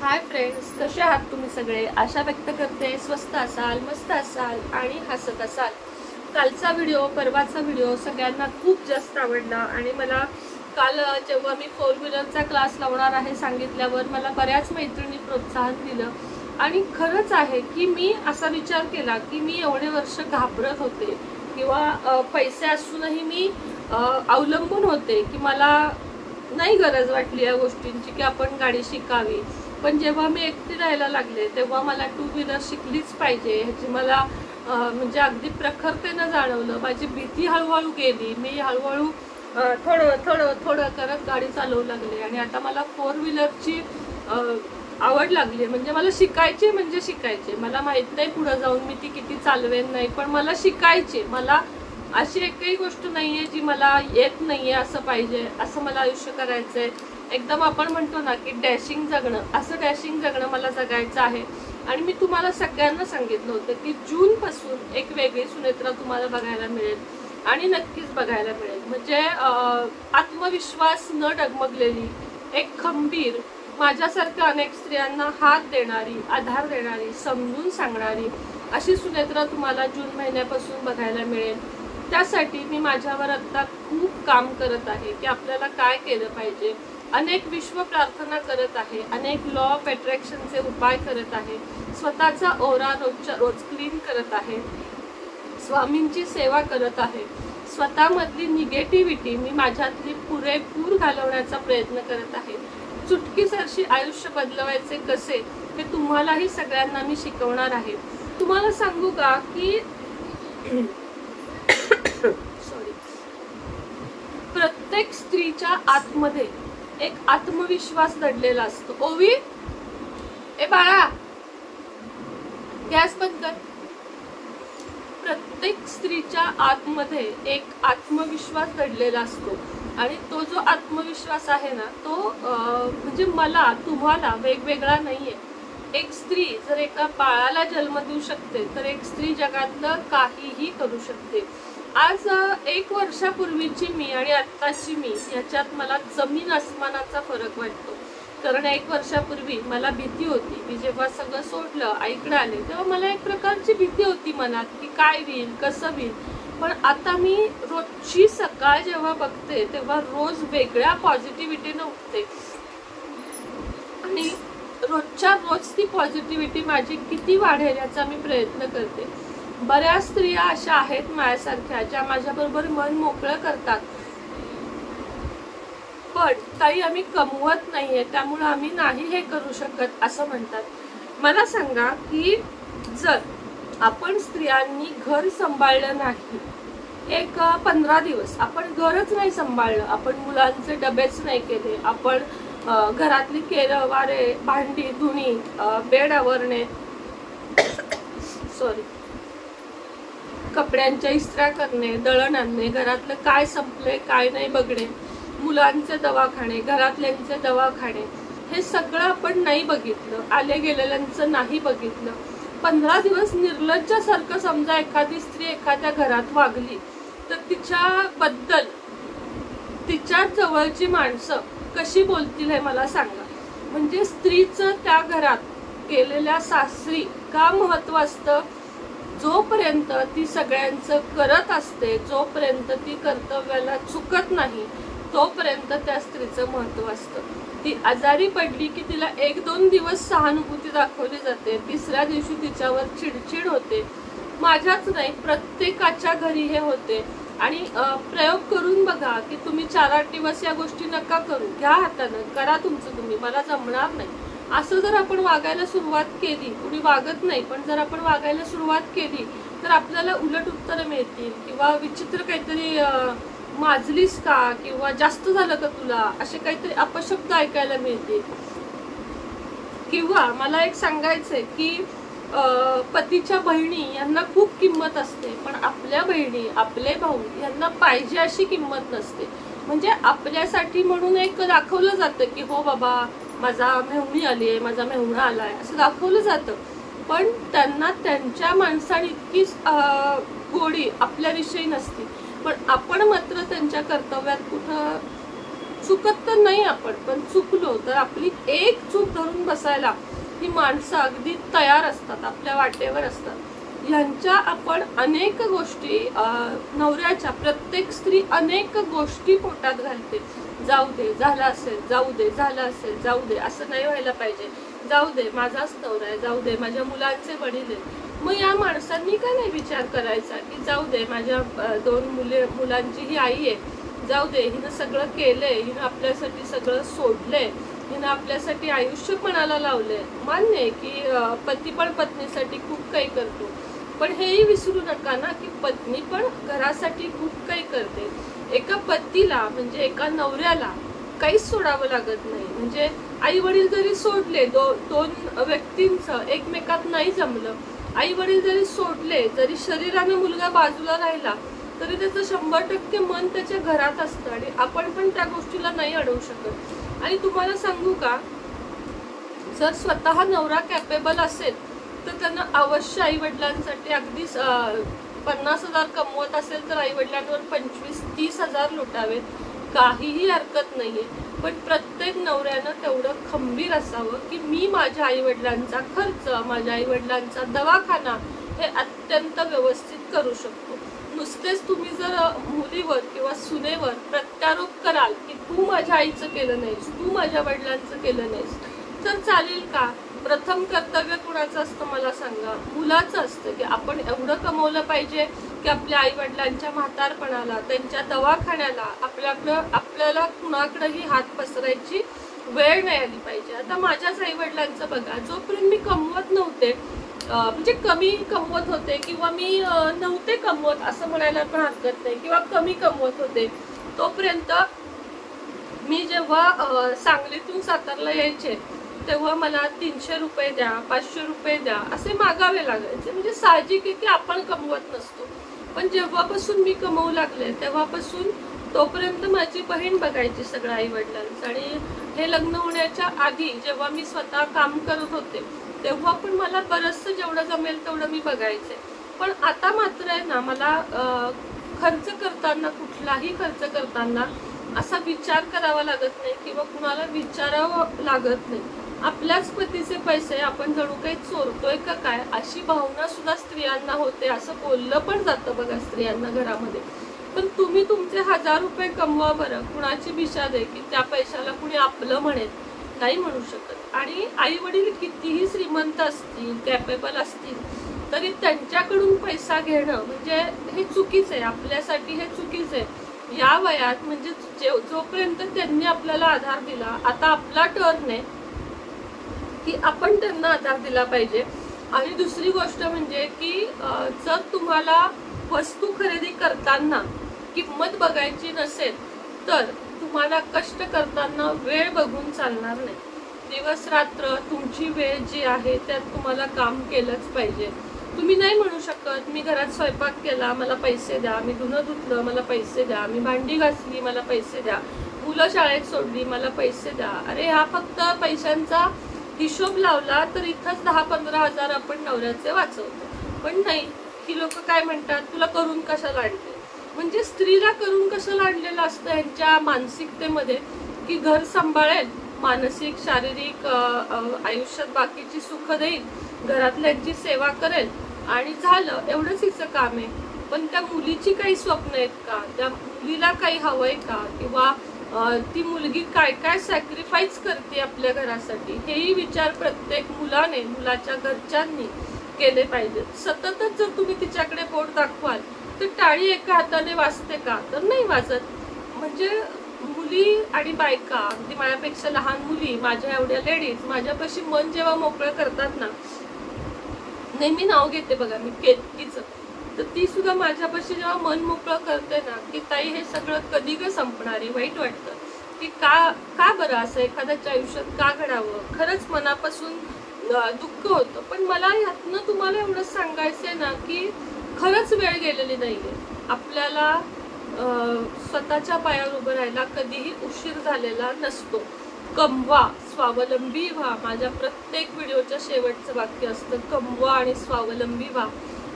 Hi friends, कसे आहात तुम्ही सगळे? आशा व्यक्त करते स्वस्त असाल, मस्त असाल आणि हसत असाल. कालचा व्हिडिओ, परवाचा व्हिडिओ सगळ्यांना खूप जास्त आवडला आणि मला काल जेव्हा मी 4 व्हीलरचा क्लास लावणार आहे सांगितल्यावर मला बऱ्याच मैत्रिणी प्रोत्साहन दिलं. आणि खरंच आहे की मी असा विचार केला की मी एवढे वर्ष घाबरत होते किंवा पैसे असूनही मी अवलंबून होते की मला नाही गरज वाटली या गोष्टींची की आपण गाडी शिकावी. पण जेव्हा मी एकटी राहायला लागले तेव्हा मला 2 व्हीलर शिकलीच पाहिजे ह्याची मला म्हणजे अगदी प्रखरतेनं जाणवलं. माझी भीती हळूहळू गेली. मी हळूहळू थोडं करत गाडी चालवू लागले आणि आता मला 4 व्हीलरची आवड लागली. म्हणजे मला शिकायचे म्हणजे शिकायचे. मला माहित नाही पुढे जाऊन मी ती किती चालवेन नाही, पण मला शिकायचे. मला अशी एकही गोष्ट नाहीये जी मला येत नाहीये असं पाहिजे, असं मला आयुष्य करायचंय. एकदम आपण म्हणतो ना की डॅशिंग जगणं, असं डॅशिंग जगणं मला जगायचं आहे. आणि मी तुम्हाला सगळ्यांना सांगितलं होतं की जून पासून एक वेगळी सुनेत्रा तुम्हाला बघायला मिळेल आणि नक्कीच बघायला मिळेल. म्हणजे आत्मविश्वास न डगमगलेली, एक खंबीर, माझ्यासारख्या अनेक स्त्रियांना हात देणारी, आधार देणारी, समजून सांगणारी अशी सुनेत्रा तुम्हाला जून महिन्यापासून बघायला मिळेल. त्यासाठी मी माझ्यावर आता खूप काम करत आहे की आपल्याला काय केलं पाहिजे. अनेक विश्व प्रार्थना करत आहे, अनेक लॉ ऑफ अट्रॅक्शनचे उपाय करत आहे, स्वतःचा ओरा रोजच्या रोज क्लीन करत आहे, स्वामींची सेवा करत आहे, स्वतःमधली निगेटिव्हिटी मी माझ्यातली पुरेपूर घालवण्याचा प्रयत्न करत आहे. चुटकीसरशी आयुष्य बदलवायचे कसे हे तुम्हालाही सगळ्यांना मी शिकवणार आहे. तुम्हाला सांगू का की सॉरी, प्रत्येक स्त्रीच्या आतमध्ये एक आत्मविश्वास दडलेला असतो. ओवी, ए बाळा, गॅस बंद कर. प्रत्येक स्त्रीच्या आतमध्ये एक आत्मविश्वास दडलेला असतो आणि तो जो आत्मविश्वास आहे ना तो म्हणजे मला तुम्हाला वेगवेगळा नाहीये. एक स्त्री जर एका बाळाला जन्म देऊ शकते तर एक स्त्री जगातलं काहीही करू शकते. आज 1 वर्षापूर्वीची मी आणि आत्ताची मी याच्यात मला जमीन आसमानाचा फरक वाटतो. कारण 1 वर्षापूर्वी मला भीती होती. मी जेव्हा सगळं सोडलं, आईकडे आले, तेव्हा मला एक प्रकारची भीती होती मनात की काय होईल, कसं होईल. पण आता मी रोजची सकाळ जेव्हा बघते तेव्हा रोज वेगळ्या पॉझिटिव्हिटीनं उठते आणि रोजच्या रोज ती पॉझिटिव्हिटी माझी किती वाढेल याचा मी प्रयत्न करते. बऱ्याच स्त्रिया अशा आहेत माझ्यासारख्या ज्या माझ्याबरोबर मन मोकळं करतात, पण ताई आम्ही कमवत नाहीये त्यामुळे आम्ही नाही हे करू शकत असं म्हणतात. मला सांगा की जर आपण स्त्रियांनी घर सांभाळलं नाही, एक 15 दिवस आपण घरच नाही सांभाळलं, आपण मुलांचे डबेच नाही केले, आपण घरातली केरं वारे, भांडी धुणी, बेड आवरणे, सॉरी, कपड्यांच्या इस्त्र्या करणे, दळण आणणे, घरातलं काय संपले काय नाही बघणे, मुलांचे दवाखाने, घरातल्यांचे दवाखाने, हे सगळं आपण नाही बघितलं, आले गेलेल्यांचं नाही बघितलं. 15 दिवस निर्लज्जासारखं समजा एखादी स्त्री एखाद्या घरात वागली तर तिच्याबद्दल तिच्या जवळची माणसं कशी बोलतील हे मला सांगा. म्हणजे स्त्रीचं त्या घरात केलेल्या सासरी का महत्व असतं? जोपर्यंत ती सगळ्यांचं करत असते, जोपर्यंत ती कर्तव्याला चुकत नाही, तोपर्यंत त्या स्त्रीचं महत्व असतं. ती आजारी पडली की तिला 1-2 दिवस सहानुभूती दाखवली जाते, 3ऱ्या दिवशी तिच्यावर चिडचिड होते. माझ्याच नाही, प्रत्येकाच्या घरी हे होते. आणि प्रयोग करून बघा की तुम्ही 4-8 दिवस या गोष्टी नका करू, घ्या हातानं, करा तुमचं तुम्ही, मला जमणार नाही असं जर आपण वागायला सुरुवात केली, कुणी वागत नाही पण जर आपण वागायला सुरुवात केली तर आपल्याला उलट उत्तरं मिळतील किंवा विचित्र काहीतरी माजलीस का किंवा जास्त झालं का तुला, असे काहीतरी अपशब्द ऐकायला मिळतील. किंवा मला एक सांगायचंय की पतीच्या बहिणी यांना खूप किंमत असते, पण आपल्या बहिणी, आपले भाऊ यांना पाहिजे अशी किंमत नसते. म्हणजे आपल्यासाठी म्हणून एक दाखवलं जातं की हो बाबा माझा मेहुणी आली आहे, माझा मेहुणा आलाय असं दाखवलं जातं, पण त्यांना त्यांच्या माणसाने इतकी गोडी आपल्याविषयी नसती. पण आपण मात्र त्यांच्या कर्तव्यात कुठं चुकत तर नाही आपण, पण चुकलो तर आपली एक चूक धरून बसायला ही माणसं अगदी तयार असतात, आपल्या वाटेवर असतात. यांच्या आपण अनेक गोष्टी नवऱ्याच्या, प्रत्येक स्त्री अनेक गोष्टी पोटात घालते. जाऊ दे, झालं असेल, जाऊ दे, झालं असेल, जाऊ दे, असं नाही व्हायला पाहिजे, जाऊ दे, माझाच नवरा आहे, जाऊ दे, माझ्या मुलांचे वडील आहेत. मग या माणसांनी का नाही विचार करायचा की जाऊ दे, माझ्या 2 मुलांची ही आई आहे, जाऊ दे, हिनं सगळं केलंय, हिनं आपल्यासाठी सगळं सोडलंय, हिनं आपल्यासाठी आयुष्य पणाला लावलंय. मान्य आहे की पती पण पत्नीसाठी खूप काही करतो, पण हेही विसरू नका ना की पत्नी पण घरासाठी खूप काही करते. एका पतीला म्हणजे एका नवऱ्याला काहीच सोडावं लागत नाही. म्हणजे आई वडील जरी सोडले, 2 व्यक्तींचं एकमेकात नाही जमलं, आई वडील जरी सोडले, जरी शरीराने मुलगा बाजूला राहिला, तरी त्याचं 100% मन त्याच्या घरात असतं आणि आपण पण त्या गोष्टीला नाही अडवू शकत. आणि तुम्हाला सांगू का, जर स्वतः नवरा कॅपेबल असेल तर त्यांना अवश्य आई वडिलांसाठी अगदी 50,000 कमवत असेल तर आई वडिलांवर 25-30 हजार लुटावेत, काहीही हरकत नाहीये. पण प्रत्येक नवऱ्यानं तेवढं खंबीर असावं की मी माझ्या आई वडिलांचा खर्च, माझ्या आई वडिलांचा दवाखाना हे अत्यंत व्यवस्थित करू शकतो. नुसतेच तुम्ही जर मुलीवर किंवा सुनेवर प्रत्यारोप कराल की तू माझ्या आईचं केलं नाहीस, तू माझ्या वडिलांचं केलं नाहीस, तर चालेल का? प्रथम कर्तव्य कुणाचं असतं मला सांगा? मुलाचं असतं की आपण एवढं कमवलं पाहिजे की आपल्या आई वडिलांच्या म्हातारपणाला, त्यांच्या दवाखान्याला आपल्याला कुणाकडेही हात पसरायची वेळ नाही आली पाहिजे. आता माझ्याच आई वडिलांचं बघा, जोपर्यंत मी कमवत नव्हते, म्हणजे कमी कमवत होते किंवा मी नव्हते कमवत असं म्हणायला पण हरकत नाही, किंवा कमी कमवत होते, तोपर्यंत मी जेव्हा सांगलीतून सातारला यायचे तेव्हा मला 300 रुपये द्या, 500 रुपये द्या असे मागावे लागायचे. म्हणजे साहजिक आहे की आपण कमवत नसतो. पण जेव्हापासून मी कमवू लागले तेव्हापासून तोपर्यंत माझी बहीण बघायची सगळं आई वडिलांचं. आणि हे लग्न होण्याच्या आधी जेव्हा मी स्वतः काम करत होते तेव्हा पण मला बरंचसं जेवढं जमेल तेवढं मी बघायचे. पण आता मात्र आहे ना, मला खर्च करताना, कुठलाही खर्च करताना असा विचार करावा लागत नाही किंवा कुणाला विचारावं लागत नाही. आपल्याच पतीचे पैसे आपण जणू काही चोरतोय का काय अशी भावना सुद्धा स्त्रियांना होते. असं बोललं पण जातं बघा स्त्रियांना घरामध्ये. पण तुम्ही तुमचे 1000 रुपये कमवा बरं, कुणाची बिशाद आहे की त्या पैशाला कुणी आपलं म्हणेल? नाही म्हणू शकत. आणि आई वडील कितीही श्रीमंत असतील, कॅपेबल असतील, तरी त्यांच्याकडून पैसा घेणं म्हणजे हे चुकीचं आहे. आपल्यासाठी हे चुकीचं आहे. या वयात म्हणजे जोपर्यंत त्यांनी आपल्याला आधार दिला, आता आपला टर्न आहे की आपण त्यांना आधार दिला पाहिजे. आणि दुसरी गोष्ट म्हणजे की जर तुम्हाला वस्तू खरेदी करताना किंमत बघायची नसेल तर तुम्हाला कष्ट करताना वेळ बघून चालणार नाही. दिवस रात्र तुमची वेळ जी आहे त्यात तुम्हाला काम केलंच पाहिजे. तुम्ही नाही म्हणू शकत मी घरात स्वयंपाक केला मला पैसे द्या, मी धुणं धुतलं मला पैसे द्या, मी भांडी घासली मला पैसे द्या, मुलं शाळेत सोडली मला पैसे द्या. अरे हा फक्त पैशांचा हिशोब लावला तर इथंच 10-15 हजार आपण नवऱ्याचे वाचवतो. पण नाही, ही लोक काय म्हणतात, तुला करून कशाला आणते? म्हणजे स्त्रीला करून कशाला आणलेलं असतं यांच्या मानसिकतेमध्ये की घर सांभाळेल, मानसिक शारीरिक आयुष्यात बाकीची सुख देईल, घरातल्यांची सेवा करेल आणि झालं, एवढंच हिचं काम आहे. पण त्या मुलीची काही स्वप्न आहेत का? त्या मुलीला काही हवंय का? किंवा ती मुलगी काय काय सॅक्रिफाईस करते आपल्या घरासाठी, हेही विचार प्रत्येक मुलाने, मुलाच्या घरच्यांनी केले पाहिजेत. सततच जर तुम्ही तिच्याकडे बोट दाखवाल तर टाळी एका हाताने वाजते का? तर नाही वाजत. म्हणजे मुली आणि बायका, अगदी माझ्यापेक्षा लहान मुली, माझ्या एवढ्या लेडीज माझ्यापाशी मन जेव्हा मोकळं करतात ना, नेहमी नाव घेते बघा मी केतकीचं, तर ती सुद्धा माझ्यापाशी जेव्हा मन मोकळं करते ना की ताई हे सगळं कधी ग संपणार आहे, वाईट वाटतं की का बरं असं एखाद्याच्या आयुष्यात का घडावं. खरंच मनापासून दुःख होतं. पण मला ह्यातनं तुम्हाला एवढंच सांगायचंय ना की खरंच वेळ गेलेली नाहीये. आपल्याला स्वतःच्या पायावर उभं राहायला कधीही उशीर झालेला नसतो. कमवा, स्वावलंबी व्हा. माझ्या प्रत्येक व्हिडिओच्या शेवटचं वाक्य असतं कमवा आणि स्वावलंबी व्हा.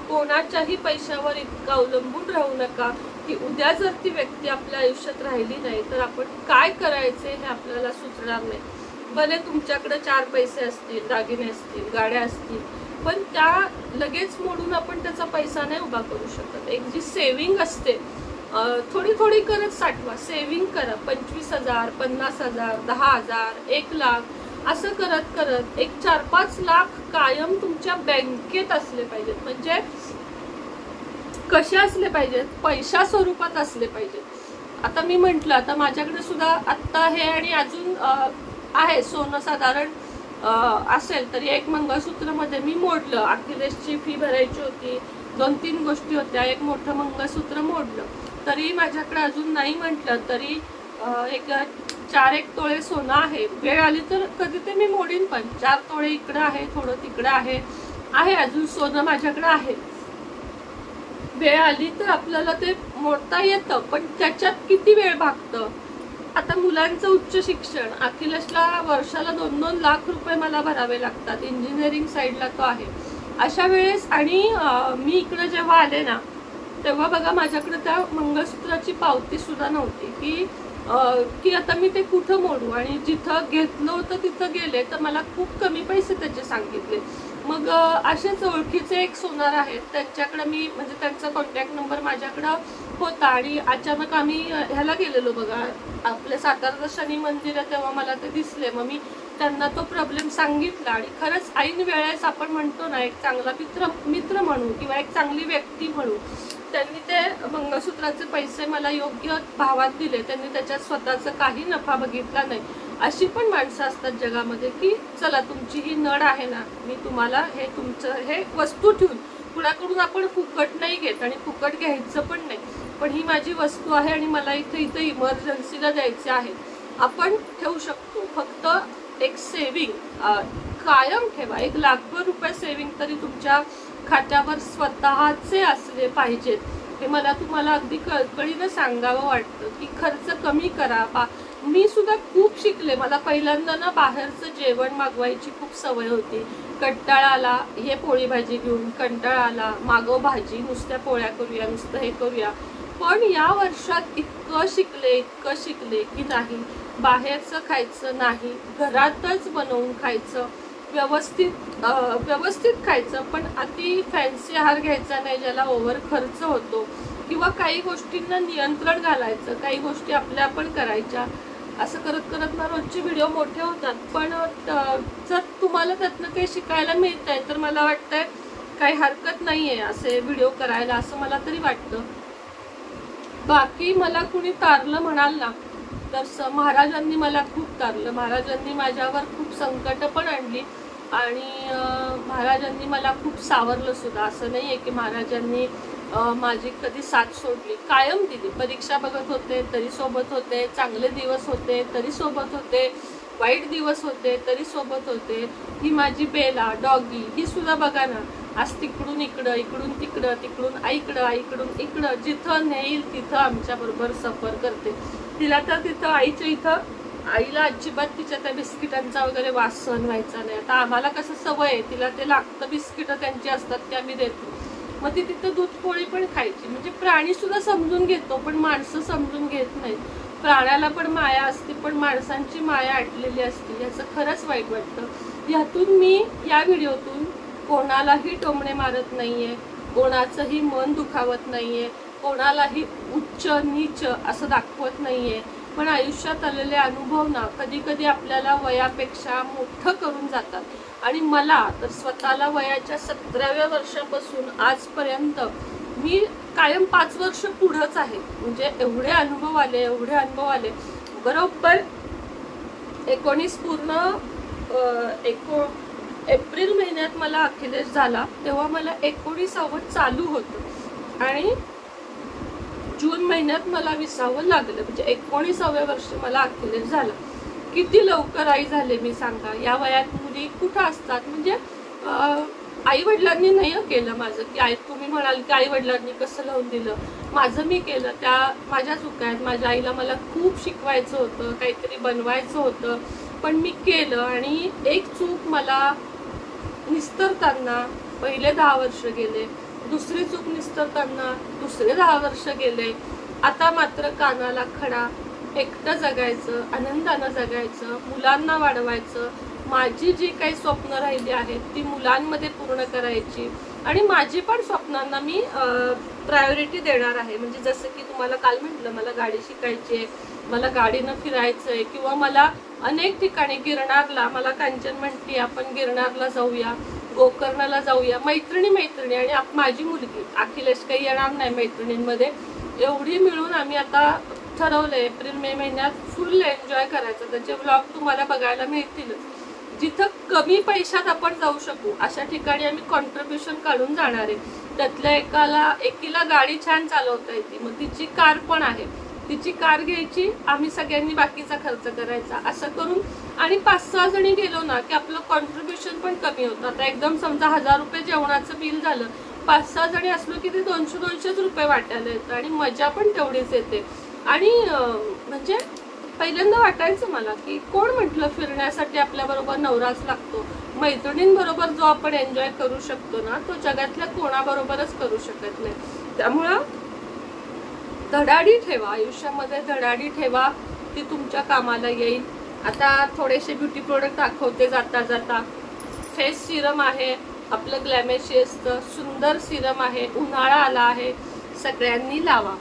कोणाच्याही पैशावर इतका अवलंबून राहू नका की उद्या जर ती व्यक्ती आपल्या आयुष्यात राहिली नाही तर आपण काय करायचे हे आपल्याला सुचणार नाही. भले तुमच्याकडे 4 पैसे असतील, दागिने असतील, गाड्या असतील, पण त्या लगेच मोडून आपण त्याचा पैसा नाही उभा करू शकत. एक जी सेविंग असते थोडी थोडी करत साठवा, सेविंग करा. 25,000, 50,000, 10,000, 1,00,000 असं करत करत एक 4-5 लाख कायम तुमच्या बँकेत असले पाहिजेत. म्हणजे कसे असले पाहिजेत? पैशा स्वरूपात असले पाहिजेत. आता मी म्हंटल, आता माझ्याकडे सुद्धा आत्ता हे आणि अजून आहे सोनं साधारण असेल तरी एक मंगळसूत्र मध्ये मी मोडलं. अखिलेशची फी भरायची होती, 2-3 गोष्टी होत्या, एक मोठं मंगळसूत्र मोडलं. तरी माझ्याकडे अजून नाही म्हटलं तरी एक 4-1 तोळे सोनं आहे. वेळ आली तर कधी ते मी मोडीन, पण 4 तोळे इकडं आहे, थोडं तिकडं आहे अजून सोनं माझ्याकडे आहे. वेळ आली तर आपल्याला ते मोडता येतं, पण त्याच्यात किती वेळ भागतं. आता मुलांचं उच्च शिक्षण, अखिलेशला वर्षाला 2-2 लाख रुपये मला भरावे लागतात. इंजिनिअरिंग साईडला तो आहे. अशा वेळेस आणि मी इकडे जेव्हा आले ना तेव्हा बघा माझ्याकडे त्या मंगळसूत्राची पावती सुद्धा नव्हती की आता मी ते कुठं मोडू. आणि जिथं घेतलं होतं तिथं गेले तर मला खूप कमी पैसे त्याचे सांगितले. मग असेच ओळखीचे एक सोनार आहेत, त्यांच्याकडे मी म्हणजे त्यांचा कॉन्टॅक्ट नंबर माझ्याकडं होता. आणि अचानक आम्ही ह्याला गेलेलो बघा, आपल्या सातारचं शनी मंदिर आहे, तेव्हा मला ते दिसले. मग मी त्यांना तो प्रॉब्लेम सांगितला. आणि खरंच ऐन वेळेस आपण म्हणतो ना, एक चांगला मित्र म्हणू किंवा एक चांगली व्यक्ती म्हणू, त्यांनी ते मंगळसूत्राचे पैसे मला योग्य भावात दिले. त्यांनी त्याच्यात स्वतःचा काही नफा बघितला नाही. अशी पण माणसं असतात जगामध्ये की चला तुमची ही नड आहे ना, मी तुम्हाला हे तुमचं हे वस्तू ठेवून, कुणाकडून आपण फुकट नाही घेत आणि फुकट घ्यायचं पण नाही, पण ही माझी वस्तू आहे आणि मला इथे इमर्जन्सीला द्यायचे आहे, आपण ठेवू शकतो. फक्त एक सेविंग कायम ठेवा. 1 लाखभर रुपये सेविंग तरी तुमच्या खात्यावर स्वतःचे असले पाहिजेत. हे मला तुम्हाला अगदी कळकळीनं सांगावं वाटतं की खर्च कमी करा. मी सुद्धा खूप शिकले. मला पहिल्यांदा ना बाहेरचं जेवण मागवायची खूप सवय होती. कंटाळा आला, हे पोळी भाजी घेऊन कंटाळा आला, मागव भाजी, नुसत्या पोळ्या करूया, नुसतं हे करूया. पण या वर्षात इतकं शिकले की नाही, बाहेरचं खायचं नाही, घरातच बनवून खायचं, व्यवस्थित खायचं, पण अति फॅन्सी आहार घ्यायचा नाही ज्याला ओव्हर खर्च होतो. किंवा काही गोष्टींना नियंत्रण घालायचं, काही गोष्टी आपल्या आपण करायच्या. असं करत करत ना रोजचे व्हिडिओ मोठे होतात. पण जर तुम्हाला त्यातनं काही शिकायला मिळत आहे तर मला वाटतंय काही हरकत नाहीये असे व्हिडिओ करायला, असं मला तरी वाटतं. बाकी मला कुणी तारलं म्हणाल ना तर महाराजांनी मला खूप तारलं. महाराजांनी माझ्यावर खूप संकट पण आणली आणि महाराजांनी मला खूप सावरलं सुद्धा. असं नाही आहे की महाराजांनी माझी कधी साथ सोडली, कायम दिली. परीक्षा बघत होते तरी सोबत होते, चांगले दिवस होते तरी सोबत होते, वाईट दिवस होते तरी सोबत होते. ही माझी बेला डॉगी, ही सुद्धा बघा ना, आज तिकडून इकडं, इकडून तिकडं, तिकडून आईकडून इकडं, जिथं नेईल तिथं आमच्या बरोबर सफर करते. तिला तर तिथं आईच्या इथं, आईला अजिबात तिच्या त्या बिस्किटांचा वगैरे वास सहन व्हायचा नाही. आता आम्हाला कसं सवय आहे, तिला ते लागतं, बिस्किटं त्यांची असतात ते आम्ही देतो. मग ती तिथं दूध पोळी पण खायची. म्हणजे प्राणी सुद्धा समजून घेतो, पण माणसं समजून घेत नाहीत. प्राण्याला पण माया असते, पण माणसांची माया आटलेली असते. याचं खरंच वाईट वाटतं. ह्यातून मी या व्हिडिओतून कोणालाही टोमणे मारत नाहीये, कोणाचंही मन दुखावत नाहीये, कोणालाही उच्च नीच असं दाखवत नाहीये. पण आयुष्यात आलेले अनुभव ना कधी कधी आपल्याला वयापेक्षा मोठं करून जातात. आणि मला तर स्वतःला वयाच्या 17व्या वर्षापासून आजपर्यंत मी कायम 5 वर्ष पुढंच आहे. म्हणजे एवढे अनुभव आले. बरोबर 19 पूर्ण एप्रिल महिन्यात मला अखिलेश झाला, तेव्हा मला 19व चालू होतं आणि जून महिन्यात मला 20व लागलं. म्हणजे 19व्या वर्षी मला अखिलेश झाला. किती लवकर आई झाले मी सांगा. या वयात मुली कुठं असतात. म्हणजे आई वडिलांनी नाही केलं माझं, की आई तुम्ही म्हणाल की आई वडिलांनी कसं लावून दिलं, माझं मी केलं. त्या माझ्या चुका आहेत. माझ्या आईला मला खूप शिकवायचं होतं, काहीतरी बनवायचं होतं, पण मी केलं. आणि एक चूक मला निस्तरताना पहिले 10 वर्ष गेले, दुसरी चूक निस्तरताना दुसरे 10 वर्ष गेले. आता मात्र कानाला खडा, एकटं जगायचं, आनंदानं जगायचं, मुलांना वाढवायचं, माझी जी काही स्वप्न राहिली आहेत ती मुलांमध्ये पूर्ण करायची आणि माझी पण स्वप्नांना मी प्रायोरिटी देणार आहे. म्हणजे जसं की तुम्हाला काल म्हटलं, मला गाडी शिकायची आहे, मला गाडीनं फिरायचं आहे, किंवा मला अनेक ठिकाणी गिरनारला, मला कांचन म्हणते आपण गिरनारला जाऊया, गोकर्णाला जाऊया, मैत्रिणी आणि माझी मुलगी अखिलेश काही येणार नाही मैत्रिणींमध्ये, एवढी मिळून आम्ही आता ठरवलं एप्रिल मे महिन्यात फुल एन्जॉय करायचं. त्याचे व्लॉग तुम्हाला बघायला मिळतीलच. जिथं कमी पैशात आपण जाऊ शकू अशा ठिकाणी आम्ही कॉन्ट्रीब्युशन काढून जाणार आहे. त्यातल्या एकीला गाडी छान चालवता येते, मग तिची कार पण आहे, तिची कार घ्यायची, आम्ही सगळ्यांनी बाकीचा खर्च करायचा, असं करून. आणि 5-6 जणी गेलो ना की आपलं कॉन्ट्रीब्युशन पण कमी होतं. आता एकदम समजा 1000 रुपये जेवणाचं बिल झालं, 5-6 जणी असलो की ते 200-200 रुपये वाटायला येतं आणि मजा पण तेवढीच येते. आणि म्हणजे पहिल्यांदा वाटायचं मला की कोण म्हटलं फिरण्यासाठी आपल्याबरोबर नवराच लागतो. मैत्रिणींबरोबर जो आपण एन्जॉय करू शकतो ना, तो जगातल्या कोणाबरोबरच करू शकत नाही. त्यामुळं धडाडी ठेवा, आयुष्यामध्ये धडाडी ठेवा, ती तुमच्या कामाला येईल. आता थोडेसे ब्युटी प्रोडक्ट दाखवते जाता जाता. फेस सिरम आहे आपलं ग्लॅमेशियसचं, सुंदर सिरम आहे, उन्हाळा आला आहे, सगळ्यांनी लावा.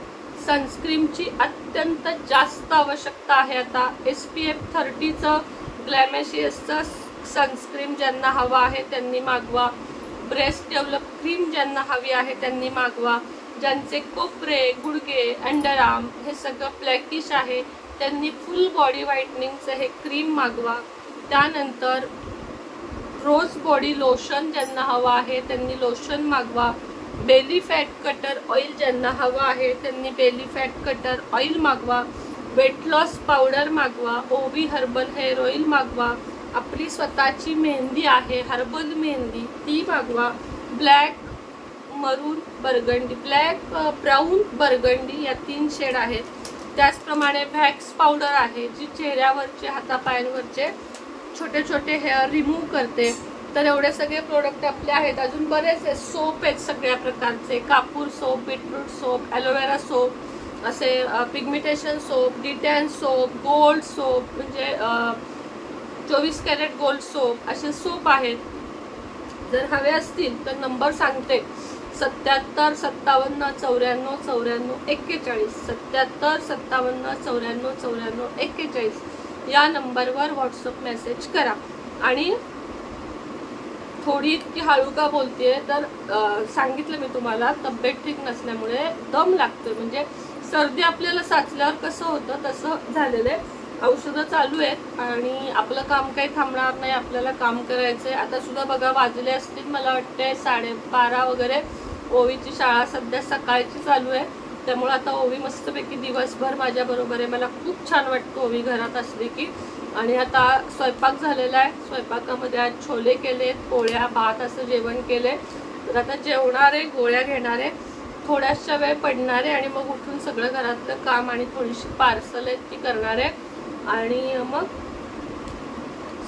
सनस्क्रीमची अत्यंत जास्त आवश्यकता आहे आता. SPF 30चं ग्लॅमेशियसचं सनस्क्रीम ज्यांना हवा आहे त्यांनी मागवा. ब्रेस्ट डेव्हलप क्रीम ज्यांना हवी आहे त्यांनी मागवा. ज्यांचे कोपरे, गुडघे, अंडरआर्म हे सगळं ब्लॅकिश आहे त्यांनी फुल बॉडी व्हाईटनिंगचं हे क्रीम मागवा. त्यानंतर रोज बॉडी लोशन ज्यांना हवा आहे त्यांनी लोशन मागवा. बेली फॅट कटर ऑइल ज्यांना हवा आहे त्यांनी बेली फॅट कटर ऑइल मागवा. वेट लॉस पावडर मागवा. ओवी हर्बल हेअर ऑइल मागवा. आपली स्वतःची मेहंदी आहे हर्बल मेहंदी, ती मागवा. ब्लॅक, मरून, बर्गंडी, ब्लॅक, ब्राऊन, बर्गंडी या 3 शेड आहेत. त्याचप्रमाणे व्हॅक्स पावडर आहे जी चेहऱ्यावरचे, हातापायांवरचे छोटे छोटे हेअर रिमूव्ह करते. तर एवढे सगळे प्रोडक्ट आपले आहेत. अजून बरेच सोप आहेत सगळ्या प्रकारचे, कापूर soap, beetroot soap, aloe vera soap, असे pigmentation soap, detan soap, gold soap म्हणजे 24 कॅरेट गोल्ड सोप, असे सोप आहेत. जर हवे असतील तर नंबर सांगते, 77 57 94 94 41, 77 57 94 94 41 या नंबरवर व्हॉट्सअप मेसेज करा. आणि थोडी इतकी हळू का बोलतेय तर सांगितलं मी तुम्हाला, तब्येत ठीक नसल्यामुळे दम लागतोय. म्हणजे सर्दी आपल्याला साचल्यावर कसं होतं तसं झालेलं आहे. औषधं चालू आहेत आणि आपलं काम काही थांबणार नाही, आपल्याला काम करायचंय. आता सुद्धा बघा वाजले असतील मला वाटते 12:30 वगैरे. ओवीची शाळा सध्या सकाळची चालू आहे, त्यामुळे आता ओवी मस्तपैकी दिवसभर माझ्या बरोबर आहे. मला खूप छान वाटतं ओवी घरात असली की. आणि आता स्वयंपाक झालेला आहे. स्वयंपाकामध्ये आज छोले केलेत, पोळ्या, भात असं जेवण केले. तर आता जेवणारे, गोळ्या घेणारे, थोड्याशा वेळ पडणारे आणि मग उठून सगळं घरातलं काम आणि थोडीशी पार्सल आहेत ती करणारे. आणि मग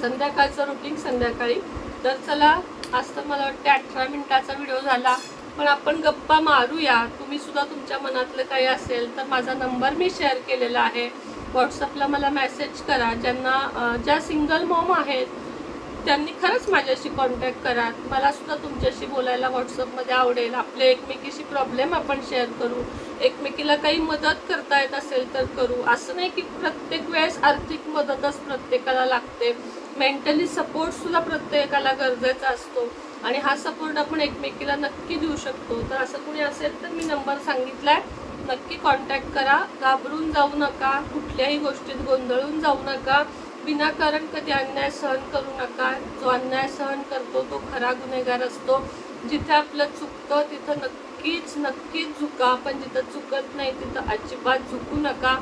संध्याकाळचं रुटीन संध्याकाळी. तर चला, आज तर मला वाटते 18 मिनिटाचा व्हिडिओ झाला, पण आपण गप्पा मारूया. तुम्ही सुद्धा तुमच्या मनातलं काही असेल तर माझा नंबर मी शेअर केलेला आहे, व्हॉट्सअपला मला मेसेज करा. ज्या सिंगल मॉम आहेत त्यांनी खरंच माझ्याशी कॉन्टॅक्ट करा. मला सुद्धा तुमच्याशी बोलायला व्हॉट्सअपमध्ये आवडेल. आपले एकमेकीशी प्रॉब्लेम आपण शेअर करू, एकमेकीला काही मदत करता येत असेल तर करू. असं नाही की प्रत्येक वेळेस आर्थिक मदतच प्रत्येकाला लागते, मेंटली सपोर्ट सुद्धा प्रत्येकाला गरजेचा असतो आणि हा सपोर्ट आपण एकमेकीला नक्की देऊ शकतो. तर असं कोणी असेल तर मी नंबर सांगितलाय, नक्की कॉन्टॅक्ट करा. घाबरून जाऊ नका, कुठल्याही गोष्टीत गोंधळून जाऊ नका, विनाकारण कधी अन्याय सहन करू नका. जो अन्याय सहन करतो तो खरा गुन्हेगार असतो. जिथे आपलं चुकतं तिथं नक्कीच झुका, पण जिथं चुकत नाही तिथं अजिबात झुकू नका.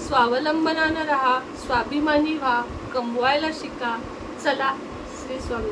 स्वावलंबनानं राहा, स्वाभिमानी व्हा, कमवायला शिका. चला, श्री स्वामी.